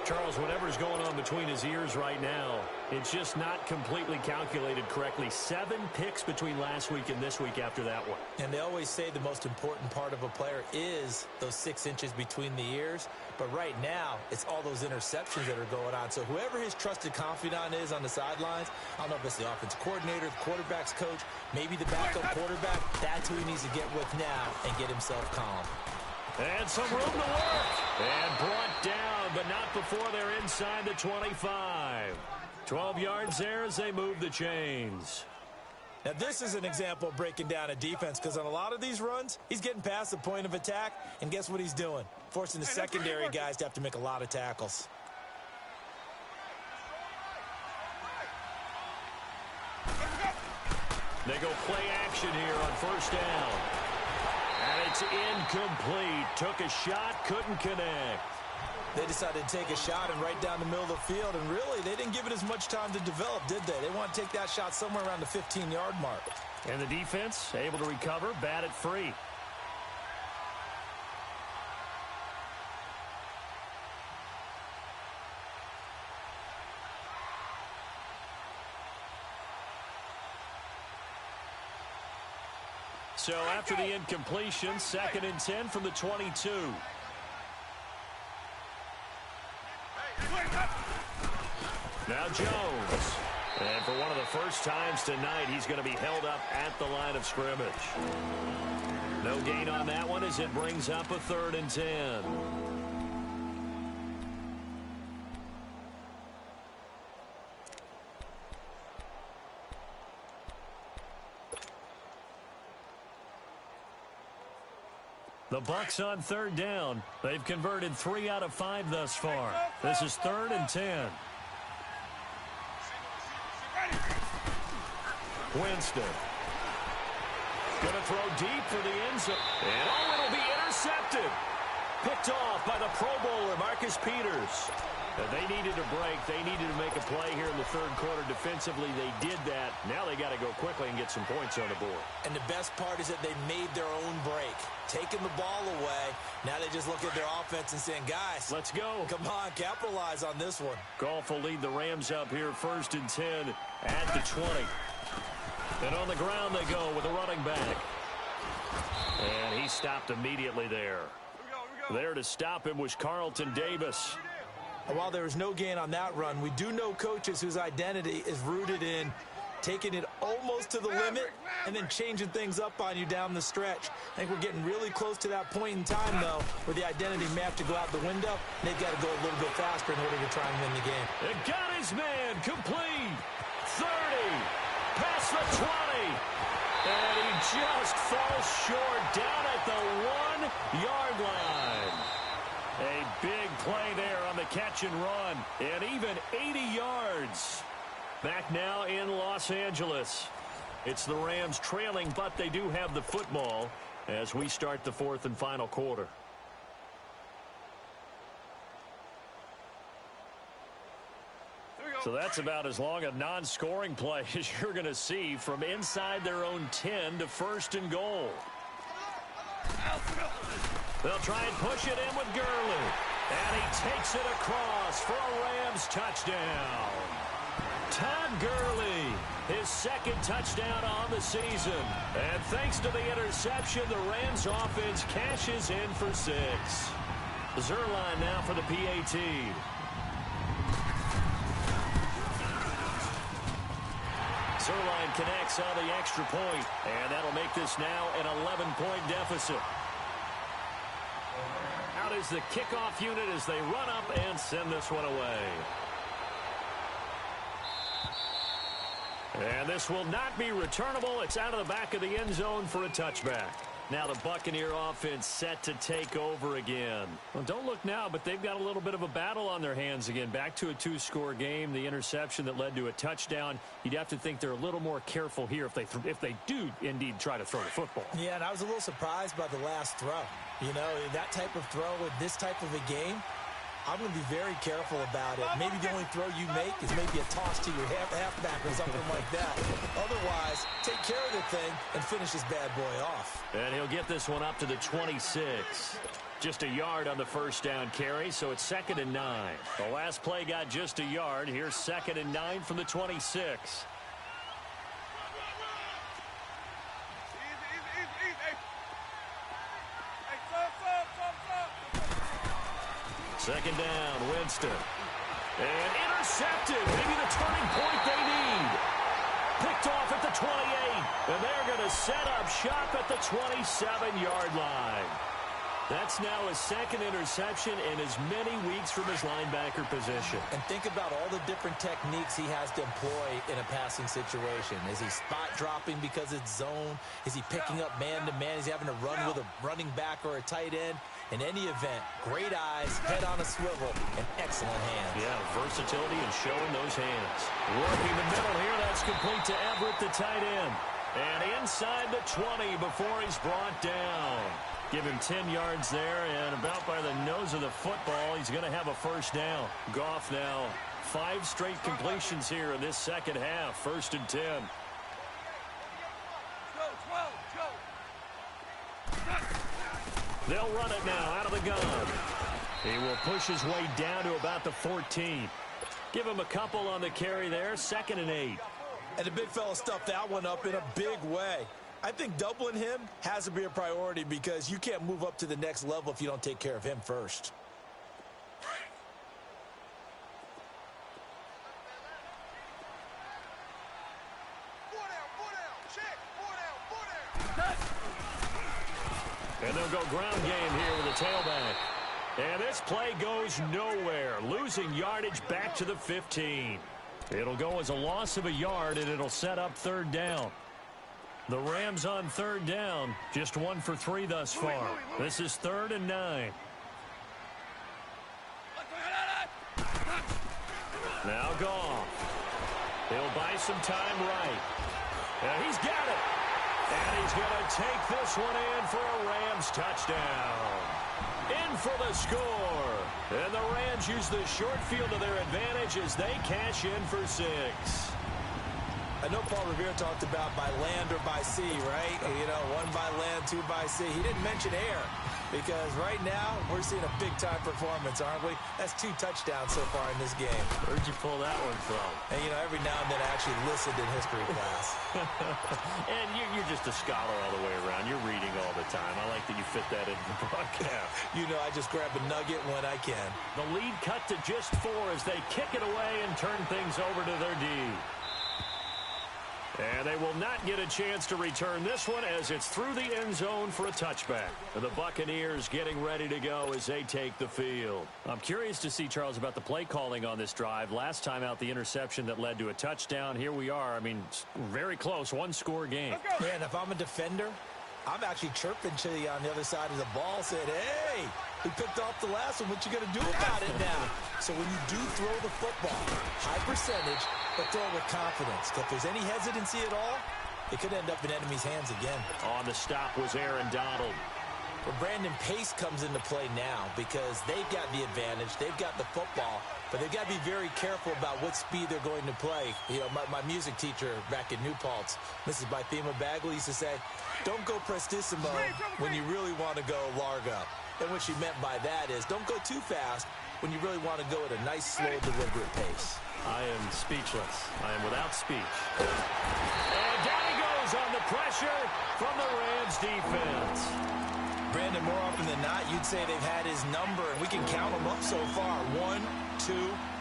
Charles, whatever's going on between his ears right now, it's just not completely calculated correctly. 7 picks between last week and this week after that one. And they always say the most important part of a player is those 6 inches between the ears. But right now, it's all those interceptions that are going on. So whoever his trusted confidant is on the sidelines, I don't know if it's the offensive coordinator, the quarterback's coach, maybe the backup quarterback, that's who he needs to get with now and get himself calm. And some room to work. And brought down, but not before they're inside the 25. 12 yards there as they move the chains. Now, this is an example of breaking down a defense because on a lot of these runs, he's getting past the point of attack, and guess what he's doing? Forcing the secondary guys to have to make a lot of tackles. They go play action here on 1st down. And it's incomplete. Took a shot, couldn't connect. They decided to take a shot and right down the middle of the field, and really, they didn't give it as much time to develop, did they? They want to take that shot somewhere around the 15-yard mark. And the defense able to recover, bat it free. So after the incompletion, 2nd and 10 from the 22. Now Jones. And for one of the first times tonight, he's going to be held up at the line of scrimmage. No gain on that one as it brings up a 3rd and 10. The Bucs on 3rd down. They've converted 3 out of 5 thus far. This is 3rd and 10. Winston. Going to throw deep for the end zone. And it'll be intercepted. Picked off by the Pro Bowler, Marcus Peters. And they needed a break. They needed to make a play here in the 3rd quarter defensively. They did that. Now they got to go quickly and get some points on the board. And the best part is that they made their own break. Taking the ball away. Now they just look at their offense and saying, guys, let's go. Come on, capitalize on this one. Goff will lead the Rams up here 1st and 10 at the 20. And on the ground they go with a running back. And he stopped immediately there. There to stop him was Carlton Davis. While there was no gain on that run, we do know coaches whose identity is rooted in taking it almost to the limit and then changing things up on you down the stretch. I think we're getting really close to that point in time, though, where the identity may have to go out the window, and they've got to go a little bit faster in order to try and win the game. It got his man complete. 30, past the 20, and he just falls short down at the 1-yard line. A big play there on the catch and run, and even 80 yards. Back now in Los Angeles. It's the Rams trailing, but they do have the football as we start the fourth and final quarter. So that's about as long a non-scoring play as you're going to see from inside their own 10 to first and goal. They'll try and push it in with Gurley. And he takes it across for a Rams touchdown. Todd Gurley, his second touchdown on the season. And thanks to the interception, the Rams offense cashes in for 6. Zerline now for the PAT. Zerline connects on the extra point, and that'll make this now an 11-point deficit. Out is the kickoff unit as they run up and send this one away. And this will not be returnable. It's out of the back of the end zone for a touchback. Now the Buccaneer offense set to take over again. Well, don't look now, but they've got a little bit of a battle on their hands again. Back to a 2-score game. The interception that led to a touchdown. You'd have to think they're a little more careful here if they do indeed try to throw the football. Yeah, and I was a little surprised by the last throw. You know, that type of throw in this type of a game, I'm going to be very careful about it. Maybe the only throw you make is maybe a toss to your halfback or something like that. Otherwise, take care of the thing and finish this bad boy off. And he'll get this one up to the 26. Just a yard on the first down carry, so it's 2nd and 9. The last play got just a yard. Here's 2nd and 9 from the 26. Second down, Winston. And intercepted. Maybe the turning point they need. Picked off at the 28. And they're going to set up shop at the 27-yard line. That's now his second interception in as many weeks from his linebacker position. And think about all the different techniques he has to employ in a passing situation. Is he spot dropping because it's zone? Is he picking up man-to-man? Is he having to run with a running back or a tight end? In any event, great eyes, head on a swivel, and excellent hands. Yeah, versatility and showing those hands. Working the middle here, that's complete to Everett, the tight end. And inside the 20 before he's brought down. Give him 10 yards there, and about by the nose of the football, he's going to have a first down. Goff now 5 straight completions here in this second half. 1st and 10. They'll run it now out of the gun. He will push his way down to about the 14. Give him a couple on the carry there. 2nd and 8. And the big fella stuffed that one up in a big way. I think doubling him has to be a priority because you can't move up to the next level if you don't take care of him first. And they'll go ground game here with a tailback. And this play goes nowhere. Losing yardage back to the 15. It'll go as a loss of a yard, and it'll set up 3rd down. The Rams on 3rd down, just 1 for 3 thus far. This is 3rd and 9. Now Goff. He'll buy some time right. And he's got it. And he's going to take this one in for a Rams touchdown. In for the score. And the Rams use the short field to their advantage as they cash in for 6. I know Paul Revere talked about by land or by sea, right? You know, 1 by land, 2 by sea. He didn't mention air because right now we're seeing a big-time performance, aren't we? That's 2 touchdowns so far in this game. Where'd you pull that one from? And, you know, every now and then I actually listened in history class. And you're just a scholar all the way around. You're reading all the time. I like that you fit that into the broadcast. You know, I just grab a nugget when I can. The lead cut to just 4 as they kick it away and turn things over to their D. And they will not get a chance to return this one as it's through the end zone for a touchback. The Buccaneers getting ready to go as they take the field. I'm curious to see, Charles, about the play calling on this drive. Last time out, the interception that led to a touchdown. Here we are. I mean, very close, one-score game. Yeah, and if I'm a defender, I'm actually chirping to you on the other side of the ball, saying, hey, we picked off the last one. What you going to do about it now? So when you do throw the football, high percentage, but throw it with confidence. If there's any hesitancy at all, it could end up in enemy's hands again. On the stop was Aaron Donald. Well, Brandon Pace comes into play now because they've got the advantage. They've got the football, but they've got to be very careful about what speed they're going to play. You know, my music teacher back in New Paltz, Mrs. Bythema Bagley, used to say, don't go prestissimo when you really want to go largo. And what she meant by that is don't go too fast when you really want to go at a nice, slow, deliberate pace. I am speechless. I am without speech. And down he goes on the pressure from the Rams defense. Brandon, more often than not, you'd say they've had his number, and we can count them up so far. 1, 2,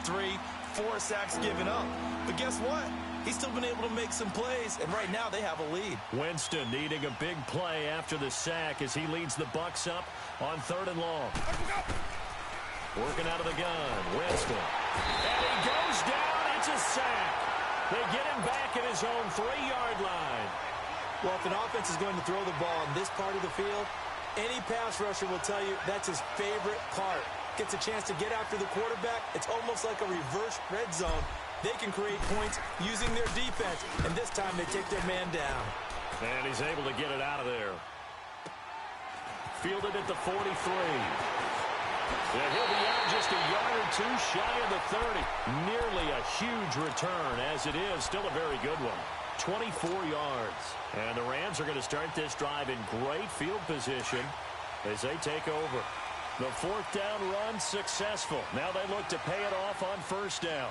3, 4 sacks given up. But guess what? He's still been able to make some plays, and right now they have a lead. Winston needing a big play after the sack as he leads the Bucs up on 3rd and long. Working out of the gun, Winston. And he goes down. It's a sack. They get him back at his own 3-yard line. Well, if an offense is going to throw the ball in this part of the field, any pass rusher will tell you that's his favorite part. Gets a chance to get after the quarterback. It's almost like a reverse red zone. They can create points using their defense, and this time they take their man down. And he's able to get it out of there. Fielded at the 43. And he'll be out just a yard or two shy of the 30. Nearly a huge return, as it is. Still a very good one. 24 yards. And the Rams are going to start this drive in great field position as they take over. The 4th down run successful. Now they look to pay it off on 1st down.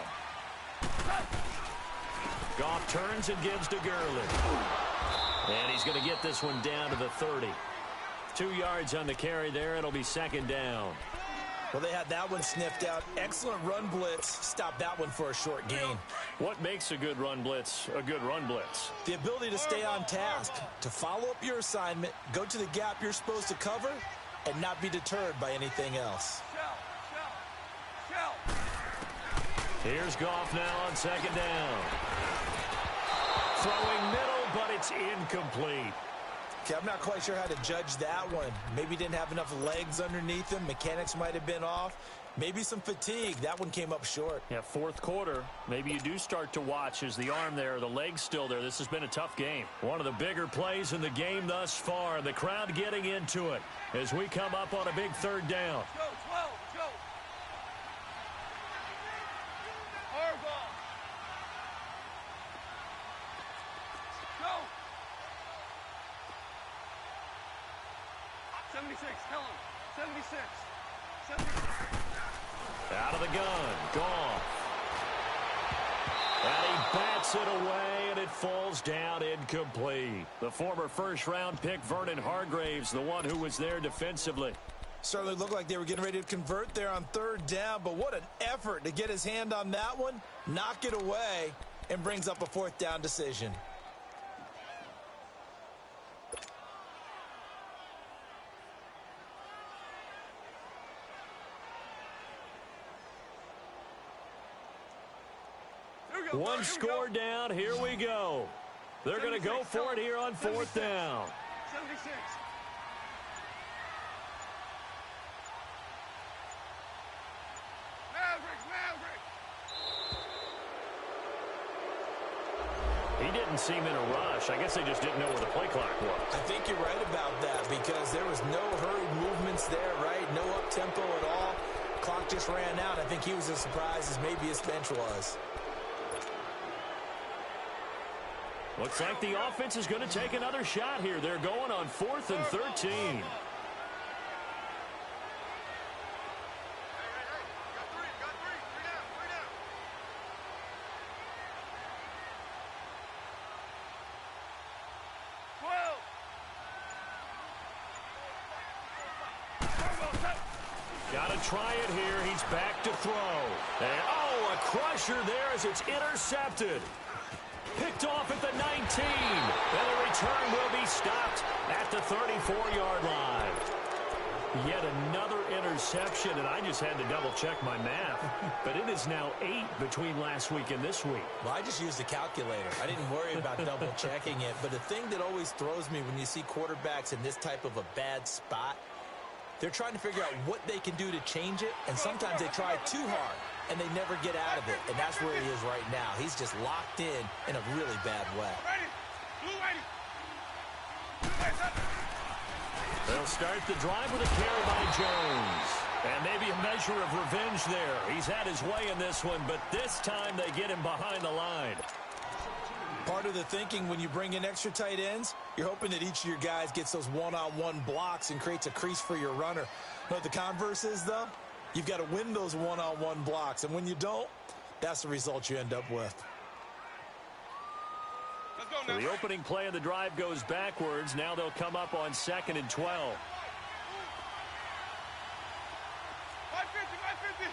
Goff turns and gives to Gurley. And he's going to get this one down to the 30. 2 yards on the carry there. It'll be 2nd down. Well, they had that one sniffed out. Excellent run blitz. Stop that one for a short gain. What makes a good run blitz a good run blitz? The ability to stay on task, to follow up your assignment, go to the gap you're supposed to cover, and not be deterred by anything else. Here's Goff now on 2nd down. Throwing middle, but it's incomplete. Okay, I'm not quite sure how to judge that one. Maybe didn't have enough legs underneath him. Mechanics might have been off. Maybe some fatigue. That one came up short. Yeah, 4th quarter. Maybe you do start to watch as the arm there, the leg's still there. This has been a tough game. One of the bigger plays in the game thus far. The crowd getting into it as we come up on a big 3rd down. Go, 12, go. Hard ball. Go. 76, tell him. 76. 76. Out of the gun, Goff. And he bats it away, and it falls down incomplete. The former 1st-round pick, Vernon Hargreaves, the one who was there defensively. Certainly looked like they were getting ready to convert there on 3rd down, but what an effort to get his hand on that one, knock it away, and brings up a 4th down decision. One score down. Here we go. They're going to go for it here on 4th down. 76. Maverick. He didn't seem in a rush. I guess they just didn't know where the play clock was. I think you're right about that because there was no hurried movements there, right? No up-tempo at all. Clock just ran out. I think he was as surprised as maybe his bench was. Looks like the offense is going to take another shot here. They're going on 4th and 13. Got to try it here. He's back to throw. And, oh, a crusher there as it's intercepted. Picked off at the 19. And the return will be stopped at the 34-yard line. Yet another interception, and I just had to double-check my math. But it is now 8 between last week and this week. Well, I just used a calculator. I didn't worry about double-checking it. But the thing that always throws me when you see quarterbacks in this type of a bad spot, they're trying to figure out what they can do to change it, and sometimes they try too hard, and they never get out of it. And that's where he is right now. He's just locked in a really bad way. They'll start the drive with a carry by Jones. And maybe a measure of revenge there. He's had his way in this one, but this time they get him behind the line. Part of the thinking when you bring in extra tight ends, you're hoping that each of your guys gets those one-on-one blocks and creates a crease for your runner. You know what the converse is, though? You've got to win those one-on-one blocks, and when you don't, that's the result you end up with. So the opening play of the drive goes backwards. Now they'll come up on 2nd and 12. 550.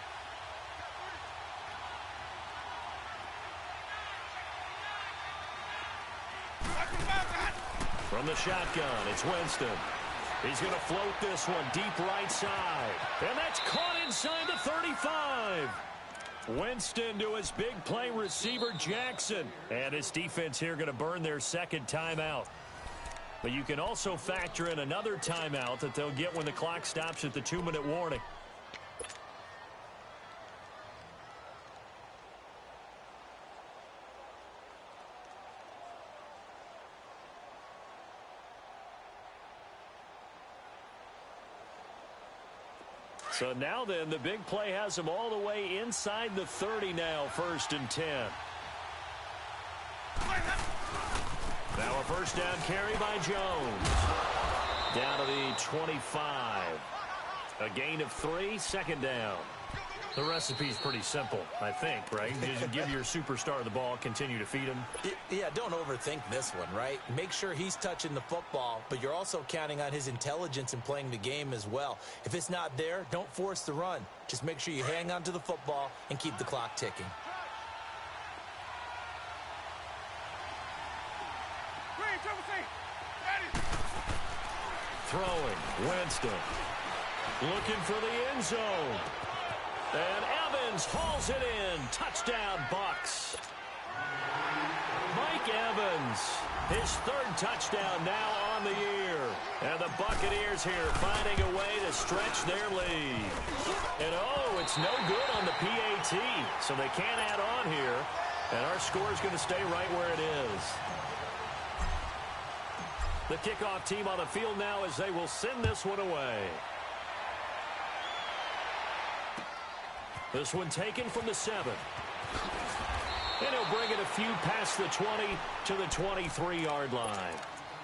From the shotgun, it's Winston. He's going to float this one deep right side. And that's caught inside the 35. Winston to his big play receiver, Jackson. And his defense here going to burn their second timeout. But you can also factor in another timeout that they'll get when the clock stops at the 2-minute warning. So now then, the big play has them all the way inside the 30 now, 1st and 10. Now a first down carry by Jones. Down to the 25. A gain of 3, 2nd down. The recipe's pretty simple, I think, right? Just give your superstar the ball, continue to feed him. Yeah, don't overthink this one, right? Make sure he's touching the football, but you're also counting on his intelligence in playing the game as well. If it's not there, don't force the run. Just make sure you hang on to the football and keep the clock ticking. Throwing, Winston. Looking for the end zone. And Evans hauls it in. Touchdown, Bucks. Mike Evans, his 3rd touchdown now on the year. And the Buccaneers here finding a way to stretch their lead. And oh, it's no good on the PAT. So they can't add on here. And our score is going to stay right where it is. The kickoff team on the field now as they will send this one away. This one taken from the 7. And he'll bring it a few past the 20 to the 23-yard line.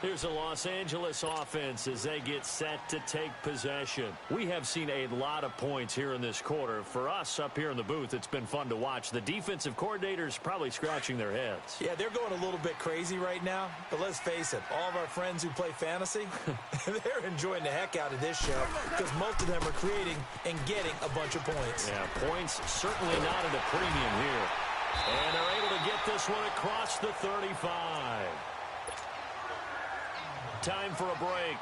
Here's the Los Angeles offense as they get set to take possession. We have seen a lot of points here in this quarter. For us up here in the booth, it's been fun to watch. The defensive coordinators probably scratching their heads. Yeah, they're going a little bit crazy right now. But let's face it, all of our friends who play fantasy, they're enjoying the heck out of this show because most of them are creating and getting a bunch of points. Yeah, points certainly not at a premium here. And they're able to get this one across the 35. Time for a break.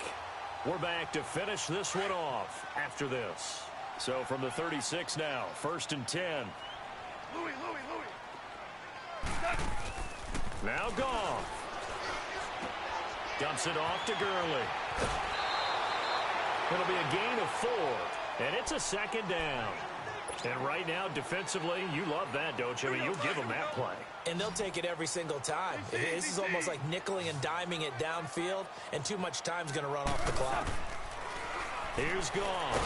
We're back to finish this one off after this. So from the 36 now, 1st and 10. Louis. Now Goff. Dumps it off to Gurley. It'll be a gain of 4, and it's a 2nd down. And right now, defensively, you love that, don't you? I mean, you'll give them that play. And they'll take it every single time. This is almost like nickeling and diming it downfield, and too much time's going to run off the clock. Here's Goff.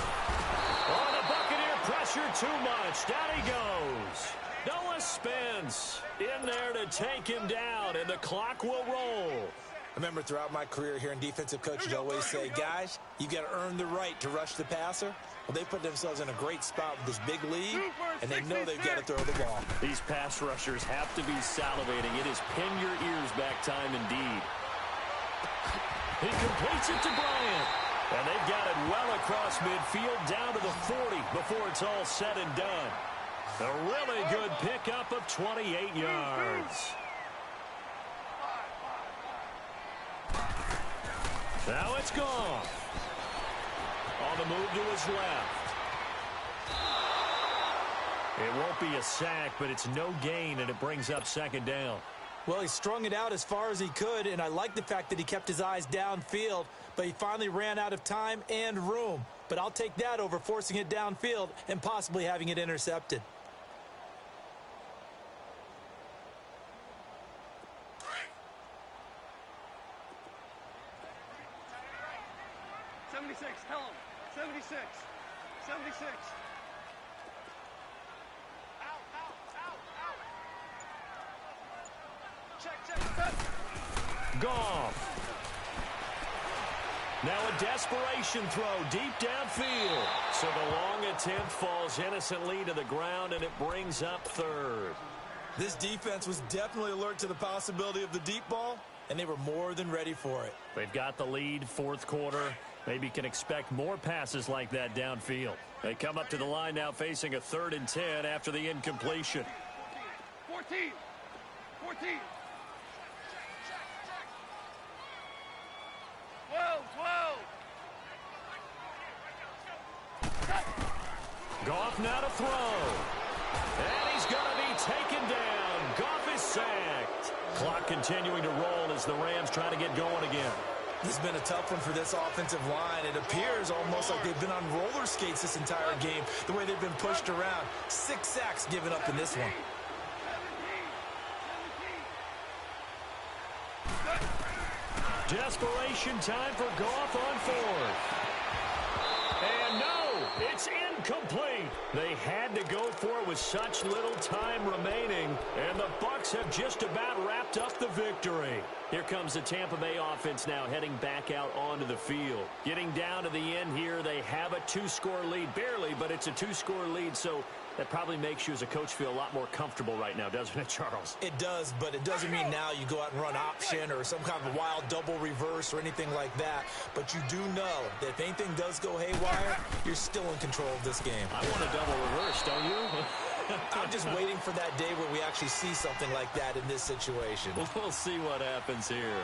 Oh, the Buccaneer pressure too much. Down he goes. Noah Spence in there to take him down, and the clock will roll. I remember throughout my career here in defensive coach, you'd always say, guys, you got to earn the right to rush the passer. Well, they put themselves in a great spot with this big lead, and they know they've got to throw the ball. These pass rushers have to be salivating. It is pin your ears back time indeed. He completes it to Bryant. And they've got it well across midfield down to the 40 before it's all said and done. A really good pickup of 28 yards. Now it's gone. On the move to his left. It won't be a sack, but it's no gain, and it brings up second down. Well, he strung it out as far as he could, and I like the fact that he kept his eyes downfield, but he finally ran out of time and room. But I'll take that over forcing it downfield and possibly having it intercepted. 76, tell him. 76. 76. Out. Check. Goff. Now a desperation throw deep downfield. So the long attempt falls innocently to the ground, and it brings up third. This defense was definitely alert to the possibility of the deep ball, and they were more than ready for it. They've got the lead, fourth quarter. Maybe can expect more passes like that downfield. They come up to the line now facing a 3rd and 10 after the incompletion. 14. 12. Goff now to throw. And he's going to be taken down. Goff is sacked. Clock continuing to roll as the Rams try to get going again. This has been a tough one for this offensive line. It appears almost like they've been on roller skates this entire game, the way they've been pushed around. 6 sacks given up in this one. Desperation time for Goff on 4th. And no, it's incomplete. They had to go for it with such little time remaining, and the Bucs have just about wrapped up the victory. Here comes the Tampa Bay offense now heading back out onto the field. Getting down to the end here, they have a 2-score lead. Barely, but it's a 2-score lead, so that probably makes you as a coach feel a lot more comfortable right now, doesn't it, Charles? It does, but it doesn't mean now you go out and run option or some kind of a wild double reverse or anything like that. But you do know that if anything does go haywire, you're still in control of this game. I want a double reverse, don't you? I'm just waiting for that day where we actually see something like that in this situation. We'll see what happens here.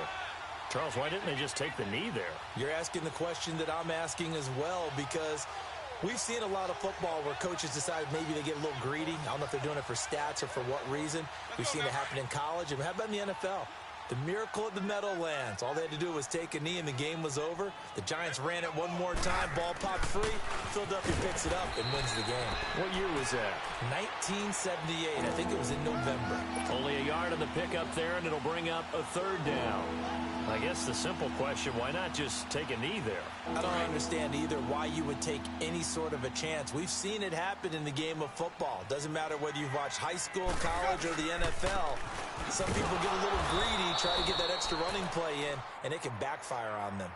Charles, why didn't they just take the knee there? You're asking the question that I'm asking as well, because we've seen a lot of football where coaches decide maybe they get a little greedy. I don't know if they're doing it for stats or for what reason. We've seen it happen in college. And how about in the NFL? The miracle at the Meadowlands. All they had to do was take a knee and the game was over. The Giants ran it one more time. Ball popped free. Philadelphia picks it up and wins the game. What year was that? 1978. I think it was in November. Only a yard on the pickup there, and it'll bring up a 3rd down. I guess the simple question, why not just take a knee there? I don't understand either why you would take any sort of a chance. We've seen it happen in the game of football. Doesn't matter whether you've watched high school, college, or the NFL. Some people get a little greedy, try to get that extra running play in, and it can backfire on them.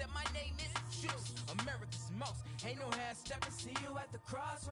said my name is Juice, America's most. Ain't no half stepping, see you at the crossroads.